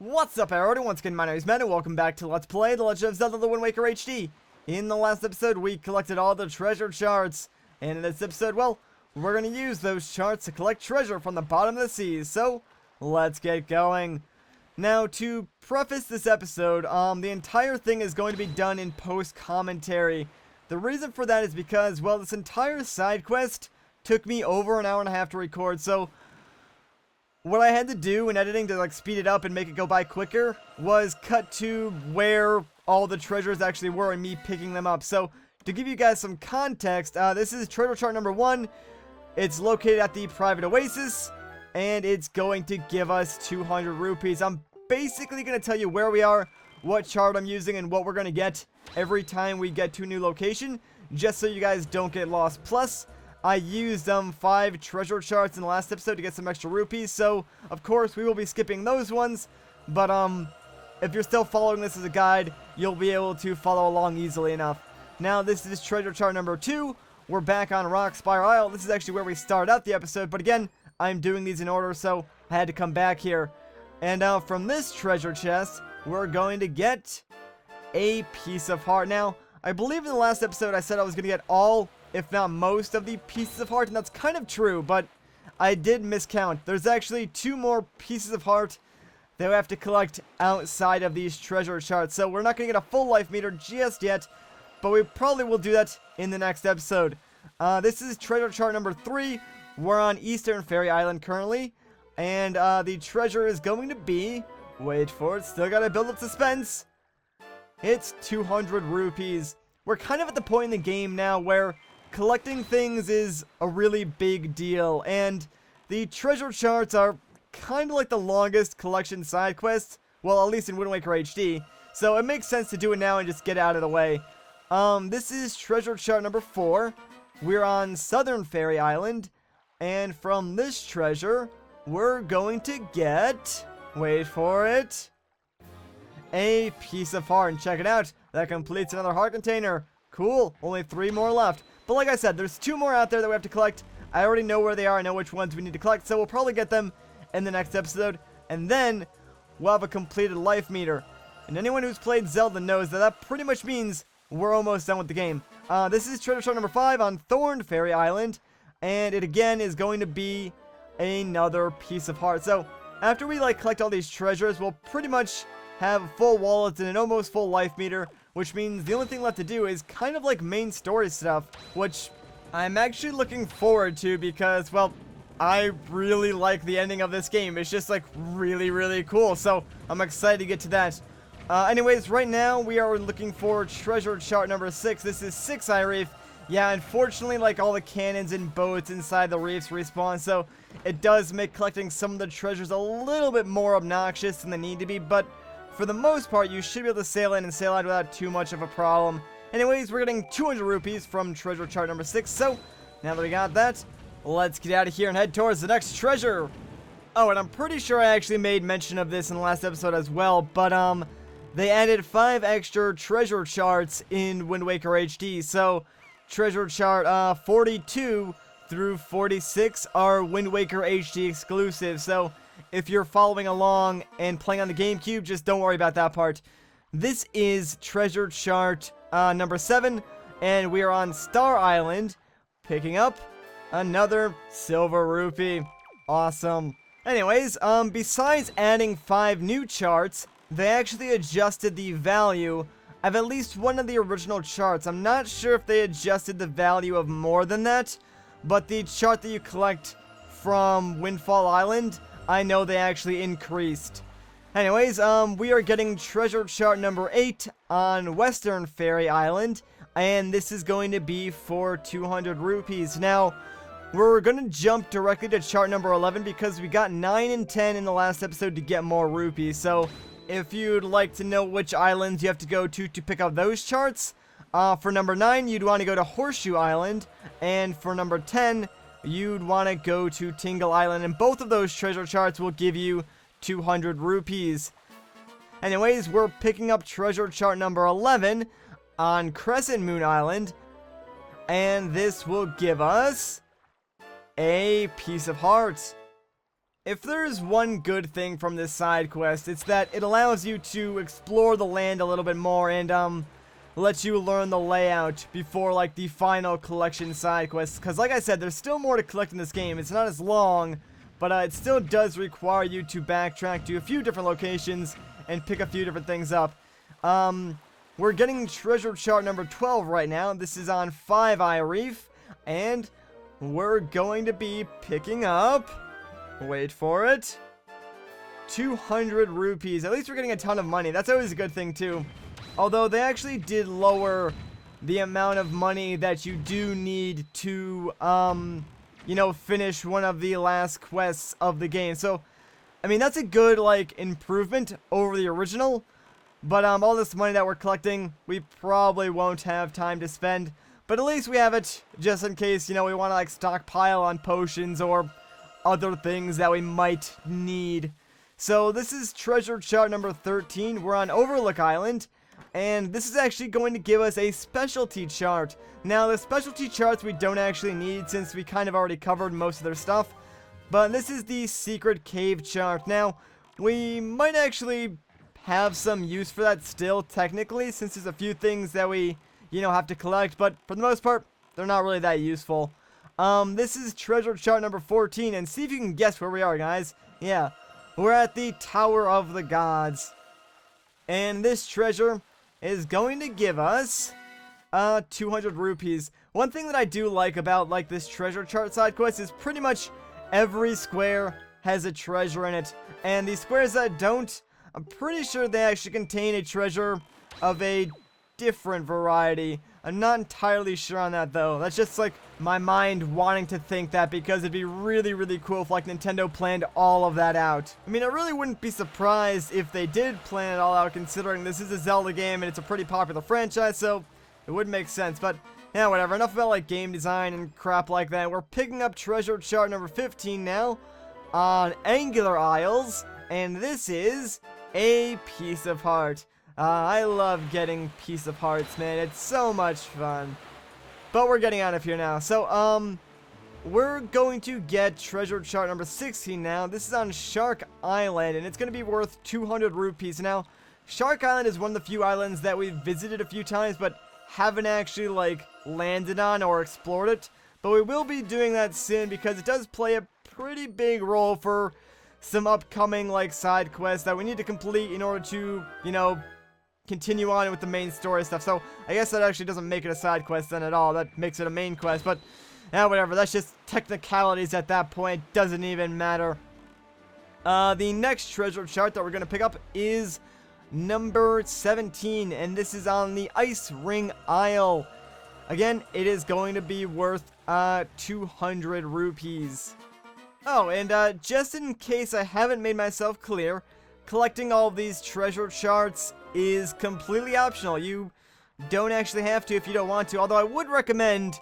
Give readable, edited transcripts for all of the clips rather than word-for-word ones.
What's up, everyone? Once again, my name is Matt, and welcome back to Let's Play The Legend of Zelda: The Wind Waker HD. In the last episode, we collected all the treasure charts, and in this episode, well, we're going to use those charts to collect treasure from the bottom of the seas, so let's get going. Now, to preface this episode, the entire thing is going to be done in post-commentary. The reason for that is because, well, this entire side quest took me over an hour and a half to record, so what I had to do in editing to speed it up and make it go by quicker was cut to where all the treasures actually were and me picking them up. So to give you guys some context, this is treasure chart number 1. It's located at the private oasis, and it's going to give us 200 rupees. I'm basically going to tell you where we are, what chart I'm using, and what we're going to get every time we get to a new location, just so you guys don't get lost. Plus, I used 5 treasure charts in the last episode to get some extra rupees, so of course we will be skipping those ones, but if you're still following this as a guide, you'll be able to follow along easily enough. Now, this is treasure chart number 2. We're back on Rock Spire Isle. This is actually where we started out the episode, but again, I'm doing these in order, so I had to come back here. And now from this treasure chest, we're going to get a piece of heart. Now, I believe in the last episode I said I was going to get all, if not most, of the pieces of heart, and that's kind of true, but I did miscount. There's actually 2 more pieces of heart that we have to collect outside of these treasure charts, so we're not going to get a full life meter just yet, but we probably will do that in the next episode. This is treasure chart number 3. We're on Eastern Fairy Island currently, and the treasure is going to be, wait for it, still gotta build up suspense, it's 200 rupees. We're kind of at the point in the game now where collecting things is a really big deal, and the treasure charts are kind of like the longest collection side quests, well, at least in Wind Waker HD, so it makes sense to do it now and just get out of the way. This is treasure chart number 4. We're on Southern Fairy Island, and from this treasure, we're going to get, wait for it, a piece of heart, and check it out, that completes another heart container. Cool, only 3 more left. But like I said, there's 2 more out there that we have to collect. I already know where they are. I know which ones we need to collect. So we'll probably get them in the next episode. And then we'll have a completed life meter. And anyone who's played Zelda knows that that pretty much means we're almost done with the game. This is treasure chart number 5 on Thorn Fairy Island. And it again is going to be another piece of heart. So after we collect all these treasures, we'll pretty much have full wallets and an almost full life meter, which means the only thing left to do is kind of main story stuff, which I'm actually looking forward to because, well, I really like the ending of this game. It's just really, really cool, so I'm excited to get to that. Anyways, right now we are looking for treasure chart number 6. This is 6 Eye Reef. Yeah, unfortunately, all the cannons and boats inside the reefs respawn, so it does make collecting some of the treasures a little bit more obnoxious than they need to be, but for the most part, you should be able to sail in and sail out without too much of a problem. Anyways, we're getting 200 rupees from treasure chart number 6, so now that we got that, let's get out of here and head towards the next treasure. Oh, and I'm pretty sure I actually made mention of this in the last episode as well, but they added 5 extra treasure charts in Wind Waker HD, so treasure chart 42 through 46 are Wind Waker HD exclusive, so if you're following along and playing on the GameCube, just don't worry about that part. This is treasure chart number 7, and we are on Star Island, picking up another silver rupee. Awesome. Anyways, besides adding 5 new charts, they actually adjusted the value of at least one of the original charts. I'm not sure if they adjusted the value of more than that, but the chart that you collect from Windfall Island, I know they actually increased. Anyways, we are getting treasure chart number 8 on Western Fairy Island, and this is going to be for 200 rupees. Now, we're going to jump directly to chart number 11 because we got 9 and 10 in the last episode to get more rupees. So, if you'd like to know which islands you have to go to pick up those charts, for number 9, you'd want to go to Horseshoe Island, and for number 10, you'd want to go to Tingle Island, and both of those treasure charts will give you 200 rupees. Anyways, we're picking up treasure chart number 11 on Crescent Moon Island, and this will give us a piece of heart. If there's one good thing from this side quest, it's that it allows you to explore the land a little bit more and lets you learn the layout before like the final collection side quest. Because like I said, there's still more to collect in this game. It's not as long, but it still does require you to backtrack to a few different locations and pick a few different things up. We're getting treasure chart number 12 right now. This is on 5 Eye Reef, and we're going to be picking up, wait for it, 200 rupees. At least we're getting a ton of money. That's always a good thing too. Although they actually did lower the amount of money that you do need to, you know, finish one of the last quests of the game. So, I mean, that's a good, like, improvement over the original. But, all this money that we're collecting, we probably won't have time to spend. But at least we have it, just in case, you know, we want to, like, stockpile on potions or other things that we might need. So, this is treasure chart number 13. We're on Overlook Island. And this is actually going to give us a specialty chart. Now, the specialty charts we don't actually need since we kind of already covered most of their stuff. But this is the secret cave chart. Now, we might actually have some use for that still, technically, since there's a few things that we, you know, have to collect. But for the most part, they're not really that useful. This is treasure chart number 14. And see if you can guess where we are, guys. Yeah, we're at the Tower of the Gods. And this treasure is going to give us 200 rupees. One thing that I do like about like this treasure chart side quest is pretty much every square has a treasure in it, and the squares that don't, I'm pretty sure they actually contain a treasure of a different variety. I'm not entirely sure on that though. That's just like my mind wanting to think that, because it'd be really, really cool if like Nintendo planned all of that out. I mean, I really wouldn't be surprised if they did plan it all out, considering this is a Zelda game and it's a pretty popular franchise, so it would make sense. But yeah, whatever. Enough about like game design and crap like that. We're picking up treasure chart number 15 now on Angular Isles, and this is a piece of heart. I love getting piece of hearts, man. It's so much fun. But we're getting out of here now. So, we're going to get treasure chart number 16 now. This is on Shark Island, and it's going to be worth 200 rupees. Now, Shark Island is one of the few islands that we've visited a few times, but haven't actually, like, landed on or explored it. But we will be doing that soon, because it does play a pretty big role for some upcoming, like, side quests that we need to complete in order to, you know, continue on with the main story stuff. So I guess that actually doesn't make it a side quest then at all. That makes it a main quest. But yeah, whatever. That's just technicalities at that point. Doesn't even matter. The next treasure chart that we're gonna pick up is number 17, and this is on the Ice Ring Isle. Again, it is going to be worth 200 rupees. Oh, and just in case I haven't made myself clear, collecting all of these treasure charts is completely optional. You don't actually have to if you don't want to, although I would recommend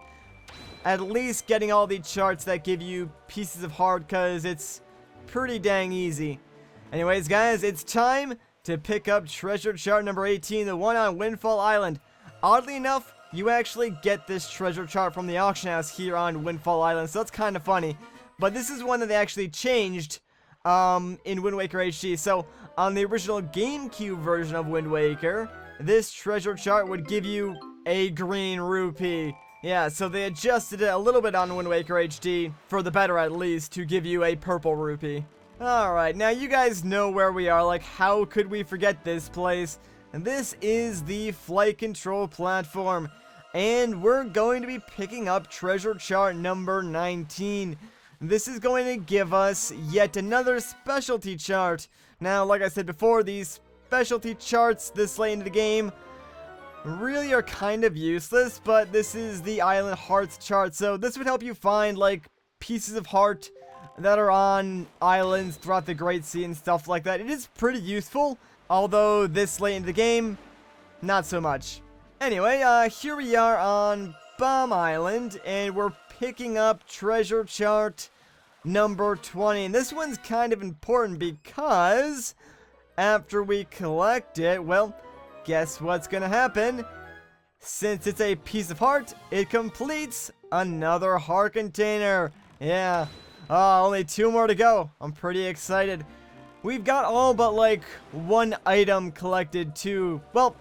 at least getting all the charts that give you pieces of heart, because it's pretty dang easy. Anyways, guys, it's time to pick up treasure chart number 18, the one on Windfall Island. Oddly enough, you actually get this treasure chart from the auction house here on Windfall Island, so that's kind of funny. But this is one that they actually changed in Wind Waker HD. So on the original GameCube version of Wind Waker, this treasure chart would give you a green rupee. Yeah, so they adjusted it a little bit on Wind Waker HD, for the better at least, to give you a purple rupee. Alright, now you guys know where we are. Like, how could we forget this place? And this is the flight control platform, and we're going to be picking up treasure chart number 19. This is going to give us yet another specialty chart. Now, like I said before, these specialty charts this late into the game really are kind of useless, but this is the Island Hearts chart, so this would help you find, like, pieces of heart that are on islands throughout the Great Sea and stuff like that. It is pretty useful, although this late into the game, not so much. Anyway, here we are on Bomb Island, and we're picking up treasure chart number 20, and this one's kind of important because after we collect it, well, guess what's gonna happen? Since it's a piece of heart, it completes another heart container. Yeah, Only 2 more to go. I'm pretty excited. We've got all but like 1 item collected too. Well,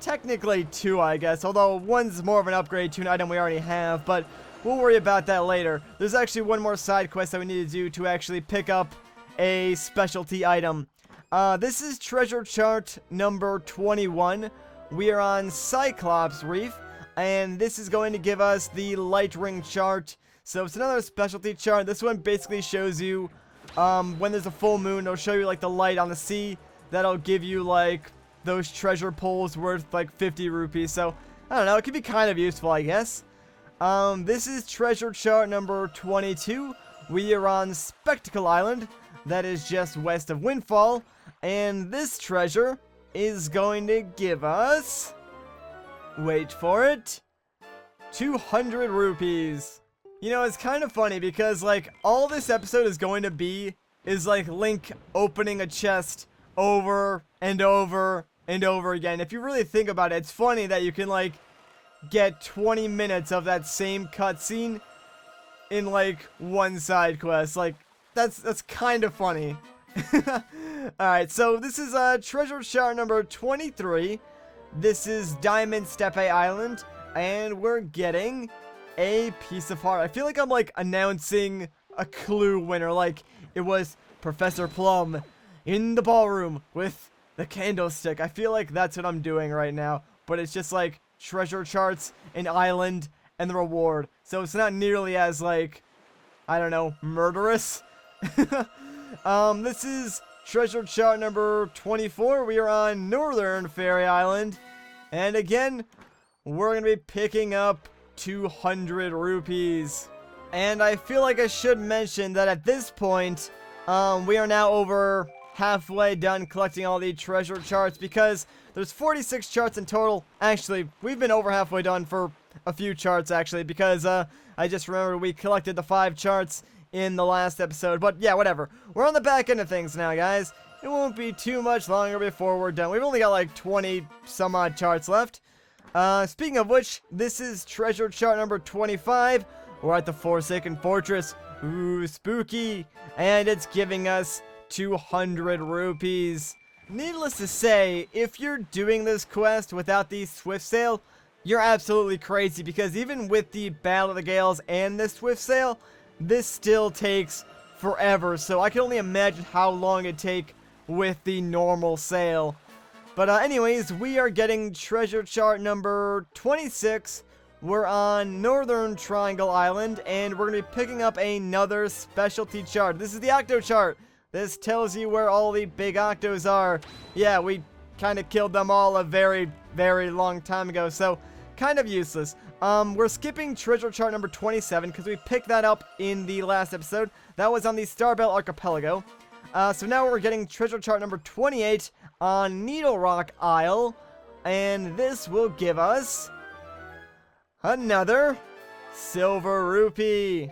technically 2, I guess. Although one's more of an upgrade to an item we already have. But we'll worry about that later. There's actually 1 more side quest that we need to do to actually pick up a specialty item. This is treasure chart number 21. We are on Cyclops Reef. And this is going to give us the light ring chart. So it's another specialty chart. This one basically shows you when there's a full moon, it'll show you like the light on the sea. That'll give you like those treasure pools worth like 50 rupees. So I don't know, it could be kind of useful, I guess. This is treasure chart number 22. We are on Spectacle Island. That is just west of Windfall. And this treasure is going to give us, wait for it, 200 rupees. You know, it's kind of funny because, like, all this episode is going to be is, like, Link opening a chest over and over and over again. If you really think about it, it's funny that you can, like, get 20 minutes of that same cutscene in, like, one side quest. Like, that's kind of funny. Alright, so this is, treasure chart number 23. This is Diamond Steppe Island, and we're getting a piece of heart. I feel like I'm like announcing a clue winner, like it was Professor Plum in the ballroom with the candlestick. I feel like that's what I'm doing right now, but it's just like treasure charts, an island, and the reward. So it's not nearly as like, I don't know, murderous. This is treasure chart number 24. We are on Northern Fairy Island, and again, we're gonna be picking up 200 rupees. And I feel like I should mention that at this point, we are now over halfway done collecting all the treasure charts because there's 46 charts in total. Actually, we've been over halfway done for a few charts actually because I just remembered we collected the 5 charts in the last episode. But yeah, whatever. We're on the back end of things now, guys. It won't be too much longer before we're done. We've only got like 20 some odd charts left. Speaking of which, this is treasure chart number 25. We're at the Forsaken Fortress. Ooh, spooky. And it's giving us 200 rupees. Needless to say, if you're doing this quest without the Swift Sail, you're absolutely crazy because even with the Battle of the Gales and the Swift Sail, this still takes forever. So I can only imagine how long it'd take with the normal sail. But anyways, we are getting treasure chart number 26. We're on Northern Triangle Island, and we're going to be picking up another specialty chart. This is the Octo Chart. This tells you where all the big octos are. Yeah, we kind of killed them all a very, very long time ago, so kind of useless. We're skipping treasure chart number 27 because we picked that up in the last episode. That was on the Starbell Archipelago. So now we're getting treasure chart number 28 on Needle Rock Isle, and this will give us another silver rupee.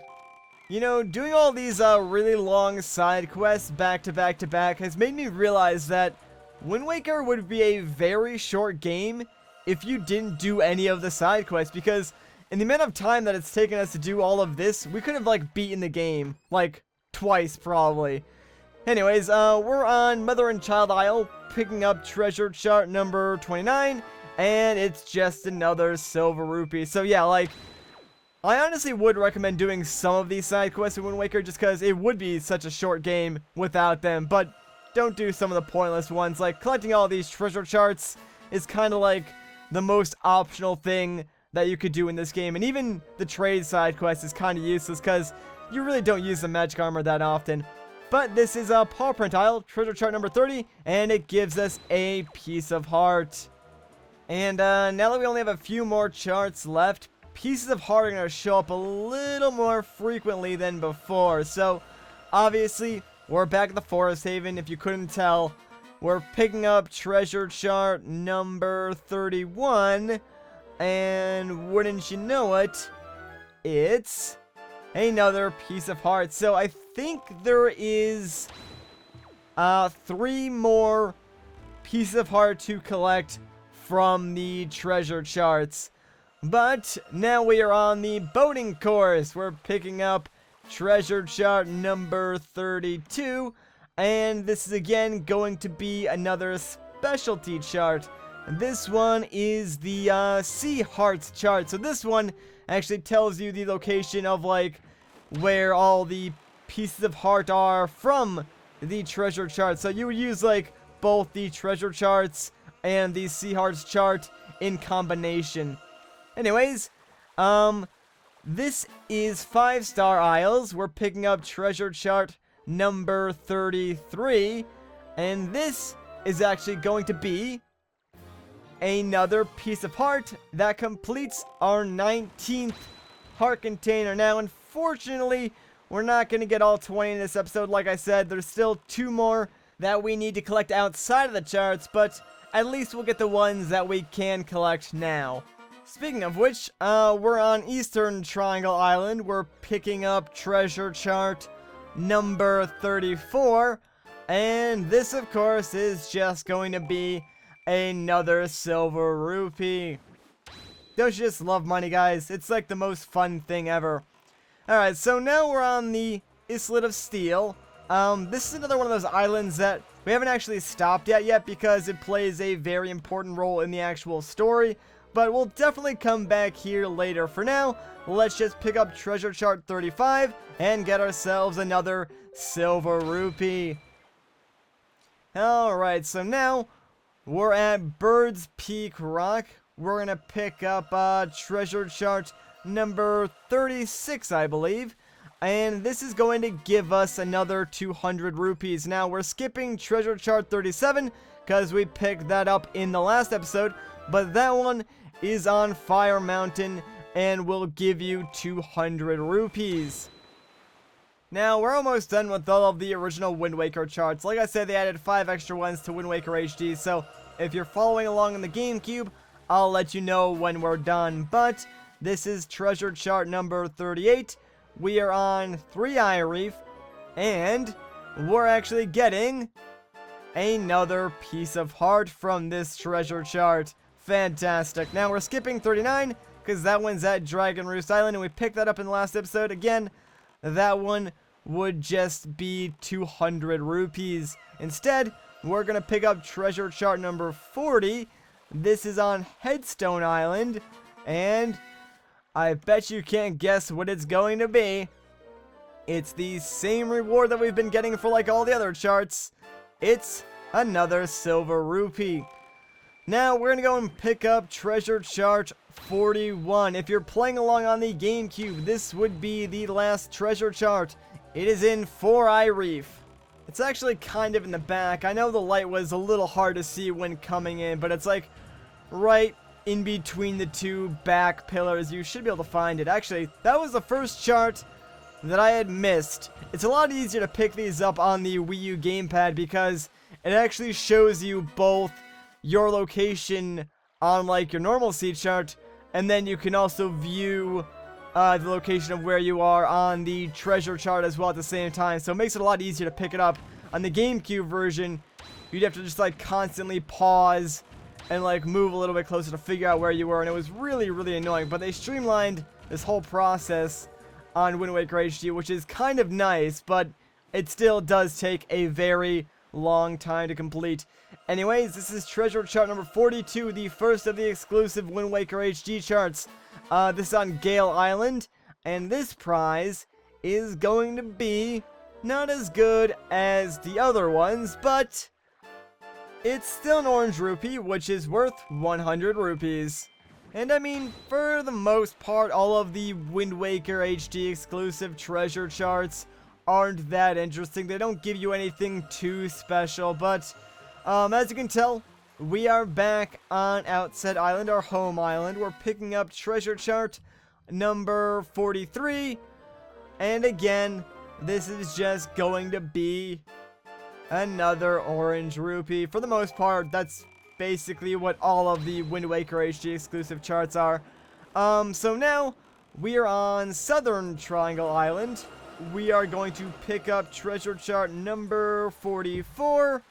You know, doing all these really long side quests back to back to back has made me realize that Wind Waker would be a very short game if you didn't do any of the side quests, because in the amount of time that it's taken us to do all of this, we could have like beaten the game like twice probably. Anyways, we're on Mother and Child Isle, picking up treasure chart number 29, and it's just another silver rupee. So yeah, like, I honestly would recommend doing some of these side quests in Wind Waker just because it would be such a short game without them, but don't do some of the pointless ones. Like, collecting all these treasure charts is kind of like the most optional thing that you could do in this game, and even the trade side quest is kind of useless because you really don't use the magic armor that often. But this is a Paw Print Isle, treasure chart number 30, and it gives us a piece of heart. And now that we only have a few more charts left, pieces of heart are going to show up a little more frequently than before. So, obviously, we're back at the Forest Haven, if you couldn't tell. We're picking up treasure chart number 31, and wouldn't you know it, it's another piece of heart. So I think there is 3 more pieces of heart to collect from the treasure charts. But now we are on the boating course. We're picking up treasure chart number 32. And this is again going to be another specialty chart. This one is the Sea Hearts chart. So this one actually tells you the location of like where all the pieces of heart are from the treasure chart. So you would use like both the treasure charts and the Sea Hearts chart in combination. Anyways, this is 5-star Isles. We're picking up treasure chart number 33, and this is actually going to be another piece of heart that completes our 19th heart container. Now, unfortunately, we're not going to get all 20 in this episode. Like I said, there's still 2 more that we need to collect outside of the charts, but at least we'll get the ones that we can collect now. Speaking of which, we're on Eastern Triangle Island. We're picking up treasure chart number 34, and this of course is just going to be another silver rupee. Don't you just love money, guys? It's like the most fun thing ever. Alright, so now we're on the Islet of Steel. This is another one of those islands that we haven't actually stopped yet because it plays a very important role in the actual story, but we'll definitely come back here later. For now, let's just pick up treasure chart 35 and get ourselves another silver rupee. Alright, so now we're at Bird's Peak Rock. We're gonna pick up treasure chart number 36, I believe. And this is going to give us another 200 rupees. Now, we're skipping treasure chart 37 because we picked that up in the last episode. But that one is on Fire Mountain and will give you 200 rupees. Now, we're almost done with all of the original Wind Waker charts. Like I said, they added 5 extra ones to Wind Waker HD. So, if you're following along on the GameCube, I'll let you know when we're done. But this is treasure chart number 38. We are on 3 Eye Reef, and we're actually getting another piece of heart from this treasure chart. Fantastic. Now we're skipping 39 because that one's at Dragon Roost Island, and we picked that up in the last episode. Again, that one would just be 200 rupees. Instead, we're going to pick up treasure chart number 40. This is on Headstone Island, and I bet you can't guess what it's going to be. It's the same reward that we've been getting for like all the other charts. It's another silver rupee. Now we're going to go and pick up treasure chart 41. If you're playing along on the GameCube, this would be the last treasure chart. It is in 4 Eye Reef. It's actually kind of in the back. I know the light was a little hard to see when coming in, but it's like right in between the 2 back pillars. You should be able to find it. Actually, that was the first chart that I had missed. It's a lot easier to pick these up on the Wii U gamepad because it actually shows you both your location on like your normal sea chart, and then you can also view the location of where you are on the treasure chart as well at the same time. So it makes it a lot easier to pick it up. On the GameCube version, you'd have to just like constantly pause and like move a little bit closer to figure out where you were, and it was really, really annoying. But they streamlined this whole process on Wind Waker HD, which is kind of nice, but it still does take a very long time to complete. Anyways, this is treasure chart number 42, the first of the exclusive Wind Waker HD charts. This is on Gale Island, and this prize is going to be not as good as the other ones, but it's still an orange rupee, which is worth 100 rupees. And I mean, for the most part, all of the Wind Waker HD exclusive treasure charts aren't that interesting. They don't give you anything too special, but as you can tell, we are back on Outset Island, our home island. We're picking up treasure chart number 43, and again, this is just going to be another orange rupee. For the most part, that's basically what all of the Wind Waker HD exclusive charts are. So now, we are on Southern Triangle Island. We are going to pick up treasure chart number 44.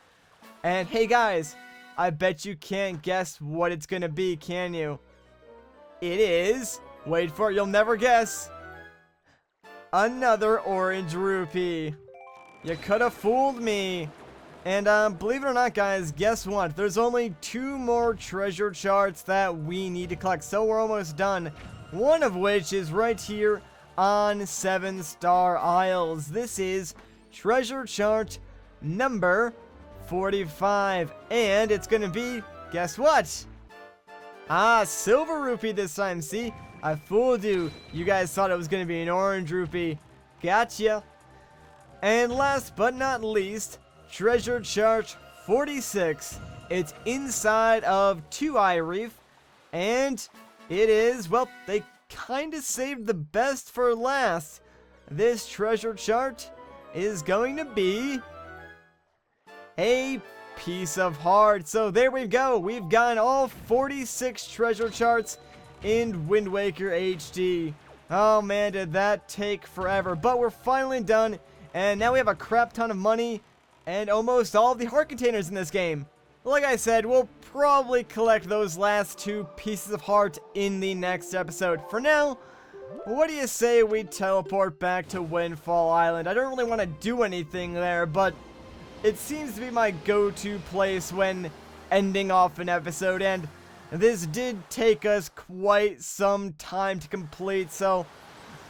And hey guys, I bet you can't guess what it's gonna be, can you? It is, wait for it, you'll never guess, another orange rupee. You could have fooled me. And believe it or not, guys, guess what? There's only 2 more treasure charts that we need to collect, so we're almost done. One of which is right here on 7-Star Isles. This is treasure chart number 45, and it's gonna be, guess what? Silver rupee this time. See, I fooled you. You guys thought it was gonna be an orange rupee. Gotcha. And last but not least, treasure chart 46. It's inside of 2-Eye Reef, and it is, well, they kind of saved the best for last. This treasure chart is going to be a piece of heart. So there we go. We've gotten all 46 treasure charts in Wind Waker HD. Oh man, did that take forever. But we're finally done, and now we have a crap ton of money and almost all of the heart containers in this game. Like I said, we'll probably collect those last 2 pieces of heart in the next episode. For now, what do you say we teleport back to Windfall Island? I don't really want to do anything there, but it seems to be my go-to place when ending off an episode, and this did take us quite some time to complete, so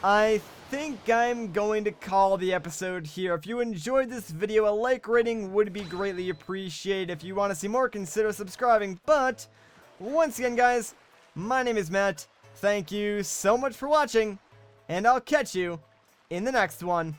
I think I'm going to call the episode here. If you enjoyed this video, a like rating would be greatly appreciated. If you want to see more, consider subscribing. But once again, guys, my name is Matt. Thank you so much for watching, and I'll catch you in the next one.